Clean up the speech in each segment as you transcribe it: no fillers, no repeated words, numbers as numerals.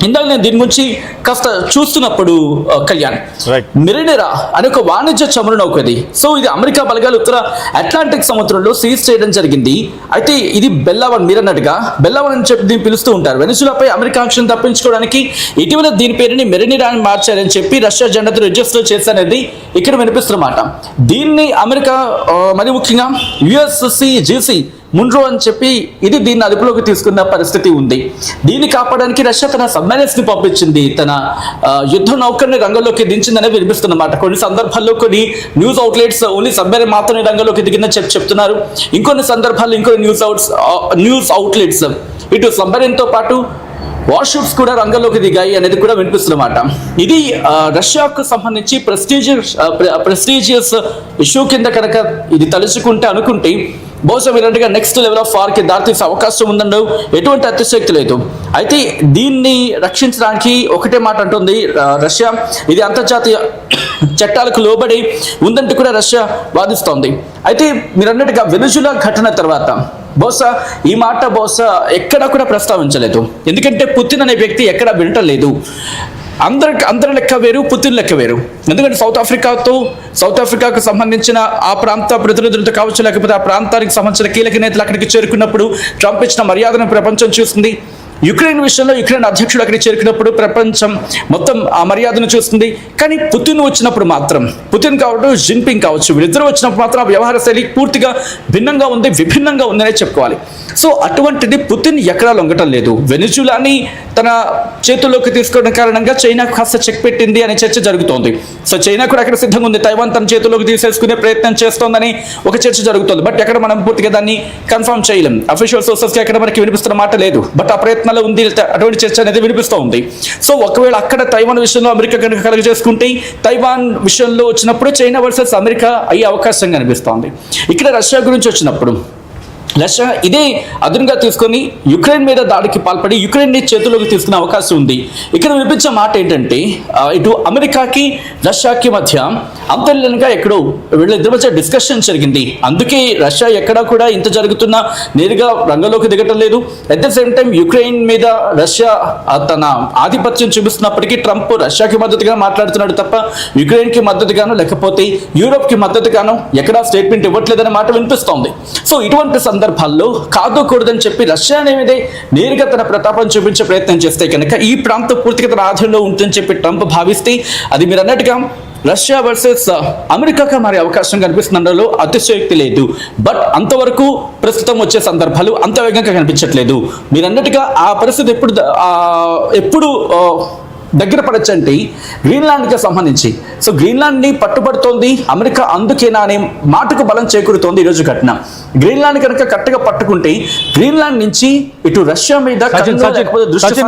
ఇందాక నేను దీని గురించి కాస్త చూస్తున్నప్పుడు కళ్యాణ్, మెరినెరా అనే ఒక వాణిజ్య చమురు నౌక ఇది. సో ఇది అమెరికా బలగాలు ఉత్తర అట్లాంటిక్ సముద్రంలో సీజ్ చేయడం జరిగింది. అయితే ఇది బెల్లావన్, మీరు అన్నట్టుగా బెల్లావన్ అని చెప్పి దీన్ని పిలుస్తూ ఉంటారు. వెనిజులాపై అమెరికా ఆంక్షలను తప్పించుకోవడానికి ఇటీవల దీని పేరుని మెరినెరా అని మార్చారని చెప్పి రష్యా జెండాతో రిజిస్టర్ చేశారనేది ఇక్కడ వినిపిస్తున్నమాట. దీన్ని అమెరికా మరి ముఖ్యంగా యుఎస్సిజిసి మున్రో అని చెప్పి దీన్ని అదుపులోకి తీసుకున్న పరిస్థితి ఉంది. దీన్ని కాపాడడానికి రష్యా తన సబ్మెరైన్స్ ని పంపించింది, తన యుద్ధ నౌకర్ని రంగంలోకి దించిందనే వినిపిస్తున్నమాట. కొన్ని సందర్భాల్లో కొన్ని న్యూస్ అవుట్లెట్స్ ఓన్లీ సబ్మెరైన్ మాత్రమే రంగంలోకి దిగిందని చెప్తున్నారు. ఇంకొన్ని సందర్భాల్లో ఇంకొన్ని న్యూస్ అవుట్లెట్స్ ఇటు సబ్మెరైన్ తో పాటు వార్షిప్స్ కూడా రంగంలోకి దిగాయి అనేది కూడా వినిపిస్తున్నమాట. ఇది రష్యాకు సంబంధించి ప్రెస్టీజియస్ ఇష్యూ కింద కనుక ఇది తలుచుకుంటే అనుకుంటే బహుశా మీరంటగా నెక్స్ట్ లెవెల్ ఆఫ్ వార్ కి దారితీసే అవకాశం ఉందండి, ఎటువంటి అతిశక్తి లేదు. అయితే దీన్ని రక్షించడానికి ఒకటే మాట అంటుంది రష్యా, ఇది అంతర్జాతీయ చట్టాలకు లోబడి ఉందంటూ కూడా రష్యా వాదిస్తోంది. అయితే మీరు అన్నట్టుగా వెనిజులా ఘటన తర్వాత బహుశా ఈ మాట ఎక్కడా కూడా ప్రస్తావించలేదు. ఎందుకంటే పుతిన్ అనే వ్యక్తి ఎక్కడా వినటం లేదు. అందరి లెక్క వేరు, పుతిన్ లెక్క వేరు. ఎందుకంటే సౌత్ ఆఫ్రికాకు సంబంధించిన ఆ ప్రాంత ప్రతినిధులతో కావచ్చు, లేకపోతే ఆ ప్రాంతానికి సంబంధించిన కీలక నేతలు అక్కడికి చేరుకున్నప్పుడు ట్రంప్ ఇచ్చిన మర్యాదను ప్రపంచం చూస్తుంది. యుక్రెయిన్ విషయంలో యుక్రెయిన్ అధ్యక్షుడు అక్కడికి చేరుకున్నప్పుడు ప్రపంచం మొత్తం ఆ మర్యాదను చూస్తుంది. కానీ పుతిన్ వచ్చినప్పుడు మాత్రం, పుతిన్ కావచ్చు జిన్పింగ్ కావచ్చు, వీళ్ళిద్దరూ వచ్చినప్పుడు మాత్రం ఆ వ్యవహార శైలి పూర్తిగా భిన్నంగా ఉంది, విభిన్నంగా ఉందనే చెప్పుకోవాలి. సో అటువంటిది పుతిన్ ఎక్కడా లొంగటం లేదు. వెనిజులాని తన చేతుల్లోకి తీసుకోవడం కారణంగా చైనా కాస్త చెక్ పెట్టింది అనే చర్చ జరుగుతోంది. సో చైనా కూడా అక్కడ సిద్ధంగా ఉంది, తైవాన్ తన చేతుల్లోకి తీసేసుకునే ప్రయత్నం చేస్తోందని ఒక చర్చ జరుగుతుంది. బట్ ఎక్కడ మనం పూర్తిగా దాన్ని కన్ఫర్మ్ చేయలేం. అఫీషియల్ సోర్సెస్ కి ఎక్కడ మనకి వినిపిస్తున్న మాట లేదు. బట్ ఆ ప్రయత్నం ఉంది, అటువంటి చర్చ అనేది వినిపిస్తూ ఉంది. సో ఒకవేళ అక్కడ తైవాన్ విషయంలో అమెరికా కనుక కలగ చేసుకుంటే, తైవాన్ విషయంలో వచ్చినప్పుడు చైనా వర్సెస్ అమెరికా అయ్యే అవకాశం కనిపిస్తోంది. ఇక్కడ రష్యా గురించి వచ్చినప్పుడు రష్యా ఇదే అదునుగా తీసుకొని యుక్రెయిన్ మీద దాడికి పాల్పడి యుక్రెయిన్ ని చేతుల్లోకి తీసుకునే అవకాశం ఉంది. ఇక్కడ వినిపించే మాట ఏంటంటే ఇటు అమెరికాకి రష్యాకి మధ్య అంతర్లీనంగా ఎక్కడో వీళ్ళిద్దరి మధ్య డిస్కషన్ జరిగింది. అందుకే రష్యా ఎక్కడా కూడా ఇంత జరుగుతున్నా నేరుగా రంగంలోకి దిగటం లేదు. At the same time Ukraine మీద రష్యా తన ఆధిపత్యం చూపిస్తున్నప్పటికీ ట్రంప్ రష్యాకి మద్దతుగా మాట్లాడుతున్నాడు తప్ప యుక్రెయిన్ కి మద్దతుగాను లేకపోతే యూరోప్ కి మద్దతుగాను ఎక్కడా స్టేట్మెంట్ ఇవ్వట్లేదనే మాట వినిపిస్తోంది. సో ఇటువంటి సందర్భాల్లో కాదుకూడదని చెప్పి రష్యా అనేది నేరుగా తన ప్రతాపం చూపించే ప్రయత్నం చేస్తే కనుక ఈ ప్రాంతం పూర్తిగా తన ఆధీనంలో ఉంటుందని చెప్పి ట్రంప్ భావిస్తే అది మీరు అన్నట్టుగా రష్యా వర్సెస్ అమెరికాగా మారే అవకాశం కనిపిస్తుండలో అతిశయోక్తి లేదు. బట్ అంతవరకు ప్రస్తుతం వచ్చే సందర్భాలు అంత వేగంగా కనిపించట్లేదు. మీరు అన్నట్టుగా ఆ పరిస్థితి ఎప్పుడు దగ్గర పడచ్చంటే గ్రీన్లాండ్కి సంబంధించి. సో గ్రీన్లాండ్ని పట్టుబడుతోంది అమెరికా, అందుకేనా అనే మాటకు బలం చేకూరుతోంది ఈరోజు ఘటన. గ్రీన్లాండ్ కనుక కరెక్ట్గా పట్టుకుంటే గ్రీన్లాండ్ నుంచి ఇటు రష్యా మీద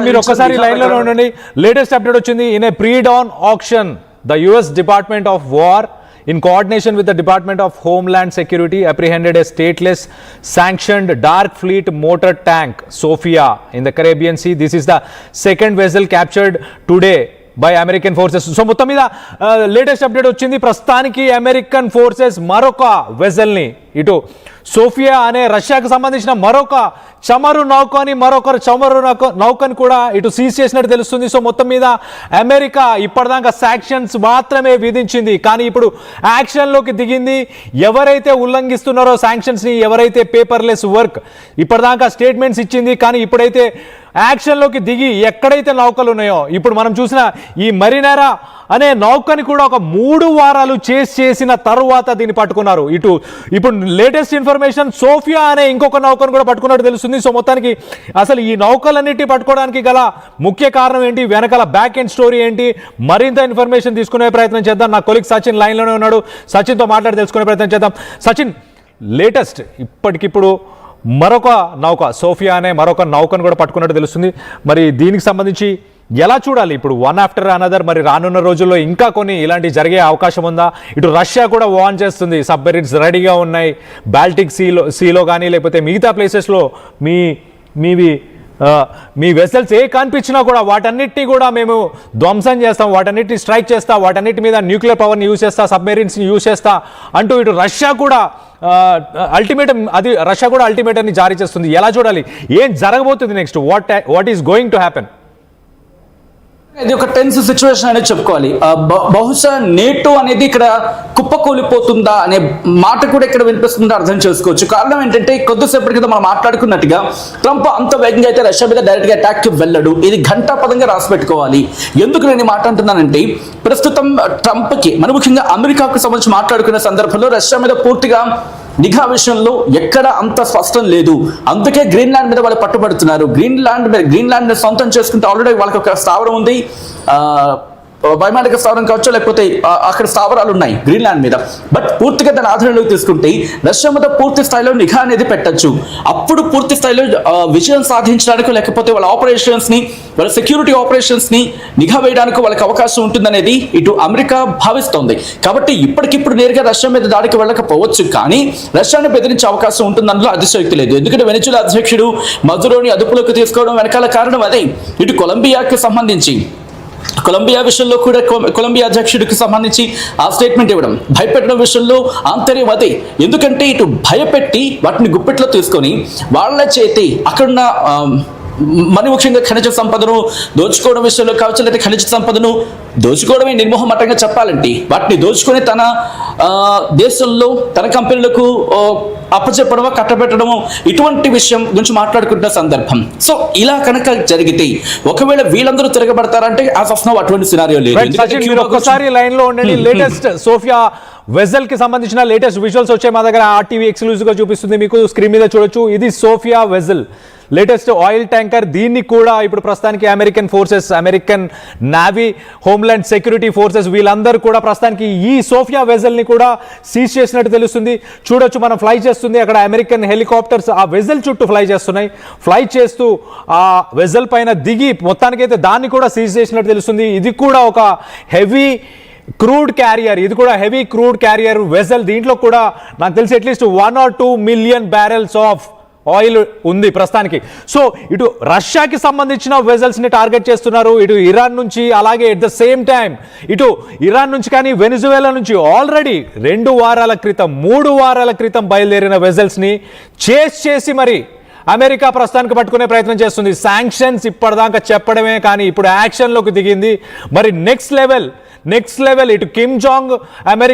మీరు ఒక్కసారి లైన్లో ఉండండి. లేటెస్ట్ అప్డేట్ వచ్చింది. In a predawn action the US Department of War in coordination with the Department of Homeland Security apprehended a stateless sanctioned dark fleet motor tank Sophia in the Caribbean Sea. This is the second vessel captured today by American forces. So మొత్తం మీద latest update వచ్చింది. ప్రస్తుతానికి American forces మరొక వెజల్ని ఇటు Sophia అనే రష్యాకు సంబంధించిన మరొక చమురు నౌకని కూడా ఇటు సీజ్ చేసినట్టు తెలుస్తుంది. సో మొత్తం మీద అమెరికా ఇప్పటిదాకా శాంక్షన్స్ మాత్రమే విధించింది, కానీ ఇప్పుడు యాక్షన్లోకి దిగింది. ఎవరైతే ఉల్లంఘిస్తున్నారో శాంక్షన్స్ని, ఎవరైతే పేపర్లెస్ వర్క్ ఇప్పటిదాకా స్టేట్మెంట్స్ ఇచ్చింది, కానీ ఇప్పుడైతే యాక్షన్లోకి దిగి ఎక్కడైతే నౌకలు ఉన్నాయో ఇప్పుడు మనం చూసిన ఈ మరినెరా అనే నౌకని కూడా ఒక 3 వారాలు చేసిన తరువాత దీన్ని పట్టుకున్నారు. ఇప్పుడు లేటెస్ట్ ఇన్ఫర్మేషన్ సోఫియా అనే ఇంకొక నౌకను కూడా పట్టుకున్నట్టు తెలుస్తుంది. సో మొత్తానికి అసలు ఈ నౌకలన్నిటి పట్టుకోవడానికి గల ముఖ్య కారణం ఏంటి, వెనకాల బ్యాక్ ఎండ్ స్టోరీ ఏంటి, మరింత ఇన్ఫర్మేషన్ తీసుకునే ప్రయత్నం చేద్దాం. నా కొలీగ్ సచిన్ లైన్లోనే ఉన్నాడు. సచిన్తో మాట్లాడి తెలుసుకునే ప్రయత్నం చేద్దాం. సచిన్, లేటెస్ట్ ఇప్పటికిప్పుడు మరొక నౌక సోఫియా అనే మరొక నౌకను కూడా పట్టుకున్నట్టు తెలుస్తుంది. మరి దీనికి సంబంధించి ఎలా చూడాలి ఇప్పుడు వన్ ఆఫ్టర్ అనదర్? మరి రానున్న రోజుల్లో ఇంకా కొన్ని ఇలాంటివి జరిగే అవకాశం ఉందా? ఇటు రష్యా కూడా వార్న్ చేస్తుంది, సబ్మెరీన్స్ రెడీగా ఉన్నాయి, బాల్టిక్ సీలో కానీ లేకపోతే మిగతా ప్లేసెస్లో మీ వెసల్స్ కనిపించినా కూడా వాటన్నిటినీ కూడా మేము ధ్వంసం చేస్తాం, వాటన్నిటిని స్ట్రైక్ చేస్తా, వాటన్నిటి మీద న్యూక్లియర్ పవర్ని యూజ్ చేస్తా, సబ్మెరీన్స్ని యూజ్ చేస్తా అంటూ ఇటు రష్యా కూడా రష్యా కూడా అల్టిమేటంని జారీ చేస్తుంది. ఎలా చూడాలి, ఏం జరగబోతుంది next, what is going to happen? ఇది ఒక టెన్స్ సిచ్యువేషన్ అనేది చెప్పుకోవాలి. బహుశా నేటో అనేది ఇక్కడ కుప్పకూలిపోతుందా అనే మాట కూడా ఇక్కడ వినిపిస్తుందా అర్థం చేసుకోవచ్చు. కారణం ఏంటంటే కొద్దిసేపటి క్రితం మనం మాట్లాడుకున్నట్టుగా ట్రంప్ అంత వేగంగా అయితే రష్యా మీద డైరెక్ట్ గా అటాక్ కి వెళ్ళడు. ఇది ఘంటాపదంగా రాసి పెట్టుకోవాలి. ఎందుకు నేను ఈ మాట అంటున్నానంటే ప్రస్తుతం ట్రంప్ కి మన ముఖ్యంగా అమెరికాకు సంబంధించి మాట్లాడుకునే సందర్భంలో రష్యా మీద పూర్తిగా నిఘా విషయంలో ఎక్కడ అంత స్పష్టం లేదు. అందుకే గ్రీన్లాండ్ మీద వాళ్ళు పట్టుబడుతున్నారు. గ్రీన్లాండ్ సొంతం చేసుకుంటే ఆల్రెడీ వాళ్ళకి ఒక స్థావరం ఉంది, వైమానిక స్థావరం కావచ్చు, లేకపోతే అక్కడ స్థావరాలు ఉన్నాయి గ్రీన్లాండ్ మీద. బట్ పూర్తిగా దాని ఆధారంలోకి తీసుకుంటే రష్యా మీద పూర్తి స్థాయిలో నిఘా అనేది పెట్టచ్చు. అప్పుడు పూర్తి స్థాయిలో విజయం సాధించడానికి, లేకపోతే వాళ్ళ ఆపరేషన్స్ ని, వాళ్ళ సెక్యూరిటీ ఆపరేషన్స్ ని నిఘా వేయడానికి వాళ్ళకి అవకాశం ఉంటుందనేది ఇటు అమెరికా భావిస్తోంది. కాబట్టి ఇప్పటికిప్పుడు నేరుగా రష్యా మీద దాడికి వెళ్ళకపోవచ్చు, కానీ రష్యాను బెదిరించే అవకాశం ఉంటుందన్నలో అతిశయోక్తి లేదు. ఎందుకంటే వెనిజులా అధ్యక్షుడు మదురోని అదుపులోకి తీసుకోవడం వెనకాల కారణం అదే. ఇటు కొలంబియాకి సంబంధించి కొలంబియా విషయంలో కూడా కొలంబియా అధ్యక్షుడికి సంబంధించి ఆ స్టేట్మెంట్ ఇవ్వడం, భయపెట్టడం విషయంలో ఆంతర్యం అదే. ఎందుకంటే ఇటు భయపెట్టి వాటిని గుప్పెట్లో తీసుకొని వాళ్ళ చేతి అక్కడున్న మరి ముఖ్యంగా ఖనిజ సంపదను దోచుకోవడం విషయంలో కావచ్చు, లేదా ఖనిజ సంపదను దోచుకోవడమే నిర్మోహమాటంగా చెప్పాలంటే వాటిని దోచుకొని తన దేశంలో తన కంపెనీలకు అప్పచెప్పడమో కట్టబెట్టడమో ఇటువంటి విషయం గురించి మాట్లాడుకుంటున్న సందర్భం. సో ఇలా కనుక జరిగితే ఒకవేళ వీళ్ళందరూ తిరగబడతారంటే యాజ్ ఆఫ్ నౌ అటువంటి సినారియో లేదు. ఒక్కసారి లైన్ లో ఉండండి. లేటెస్ట్ సోఫియా వెజల్ కి సంబంధించిన లేటెస్ట్ విజువల్స్ వచ్చాయి మా దగ్గర. ఆర్టీవీ ఎక్స్క్లూజివ్ గా చూపిస్తుంది, మీకు స్క్రీన్ మీద చూడొచ్చు. ఇది Sofia vessel latest oil tanker. దీన్ని కూడా ఇప్పుడు ప్రస్తుతానికి American forces, American navy, homeland security forces వీళ్ళందరూ కూడా ప్రస్తుతానికి ఈ సోఫియా వెజల్ ని కూడా సీజ్ చేసినట్టు తెలుస్తుంది. చూడొచ్చు, మనం ఫ్లై చేస్తుంది అక్కడ అమెరికన్ హెలికాప్టర్స్ ఆ వెజల్ చుట్టూ ఫ్లై చేస్తున్నాయి. ఫ్లై చేస్తూ ఆ వెజల్ పైన దిగి మొత్తానికైతే దాన్ని కూడా సీజ్ చేసినట్టు తెలుస్తుంది. ఇది కూడా ఒక హెవీ క్రూడ్ క్యారియర్, ఇది కూడా హెవీ క్రూడ్ క్యారియర్ వెజల్. దీంట్లో కూడా నాకు తెలిసి at least 1 or 2 million barrels of oil ఉంది ప్రస్తుతానికి. సో ఇటు రష్యాకి సంబంధించిన వెజల్స్ ని టార్గెట్ చేస్తున్నారు, ఇటు ఇరాన్ నుంచి, అలాగే ఎట్ ద సేమ్ టైం ఇటు ఇరాన్ నుంచి కానీ వెనిజువేలా నుంచి ఆల్రెడీ 2 వారాల క్రితం 3 వారాల క్రితం బయలుదేరిన వెజల్స్ ని చేస్ చేసి మరి అమెరికా ప్రస్తుతానికి పట్టుకునే ప్రయత్నం చేస్తుంది. శాంక్షన్స్ ఇప్పటిదాకా చెప్పడమే కానీ ఇప్పుడు యాక్షన్లోకి దిగింది. మరి నెక్స్ట్ లెవెల్ ఇటు కిమ్ జాంగ్ అమెరికా